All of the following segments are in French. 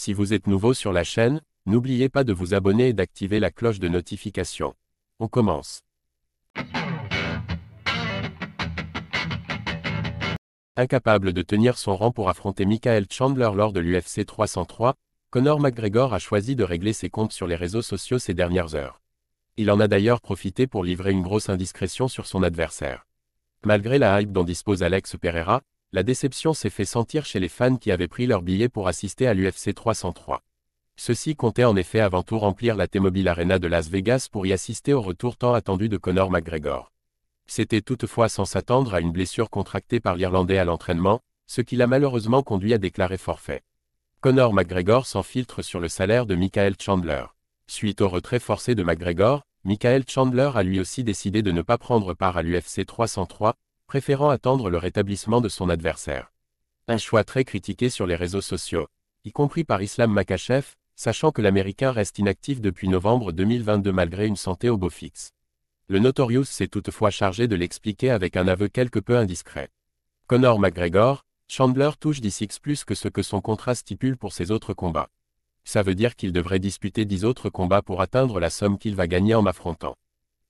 Si vous êtes nouveau sur la chaîne, n'oubliez pas de vous abonner et d'activer la cloche de notification. On commence. Incapable de tenir son rang pour affronter Michael Chandler lors de l'UFC 303, Conor McGregor a choisi de régler ses comptes sur les réseaux sociaux ces dernières heures. Il en a d'ailleurs profité pour livrer une grosse indiscrétion sur son adversaire. Malgré la hype dont dispose Alex Pereira, la déception s'est fait sentir chez les fans qui avaient pris leur billet pour assister à l'UFC 303. Ceux-ci comptaient en effet avant tout remplir la T-Mobile Arena de Las Vegas pour y assister au retour tant attendu de Conor McGregor. C'était toutefois sans s'attendre à une blessure contractée par l'Irlandais à l'entraînement, ce qui l'a malheureusement conduit à déclarer forfait. Conor McGregor s'enfiltre sur le salaire de Michael Chandler. Suite au retrait forcé de McGregor, Michael Chandler a lui aussi décidé de ne pas prendre part à l'UFC 303, préférant attendre le rétablissement de son adversaire. Un choix très critiqué sur les réseaux sociaux, y compris par Islam Makhachev, sachant que l'Américain reste inactif depuis novembre 2022 malgré une santé au beau fixe. Le Notorious s'est toutefois chargé de l'expliquer avec un aveu quelque peu indiscret. Conor McGregor, Chandler touche 10x plus que ce que son contrat stipule pour ses autres combats. Ça veut dire qu'il devrait disputer 10 autres combats pour atteindre la somme qu'il va gagner en m'affrontant.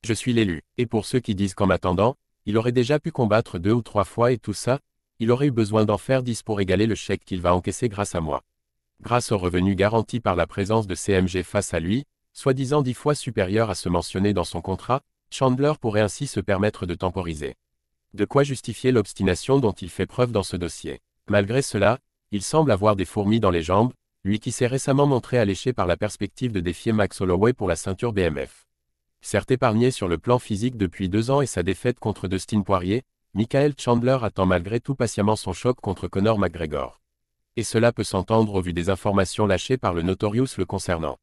Je suis l'élu, et pour ceux qui disent qu'en m'attendant, il aurait déjà pu combattre 2 ou 3 fois et tout ça, il aurait eu besoin d'en faire 10 pour égaler le chèque qu'il va encaisser grâce à moi. Grâce aux revenus garantis par la présence de CMG face à lui, soi-disant 10 fois supérieur à ce mentionné dans son contrat, Chandler pourrait ainsi se permettre de temporiser. De quoi justifier l'obstination dont il fait preuve dans ce dossier. Malgré cela, il semble avoir des fourmis dans les jambes, lui qui s'est récemment montré alléché par la perspective de défier Max Holloway pour la ceinture BMF. Certes épargné sur le plan physique depuis 2 ans et sa défaite contre Dustin Poirier, Michael Chandler attend malgré tout patiemment son choc contre Conor McGregor. Et cela peut s'entendre au vu des informations lâchées par le Notorious le concernant.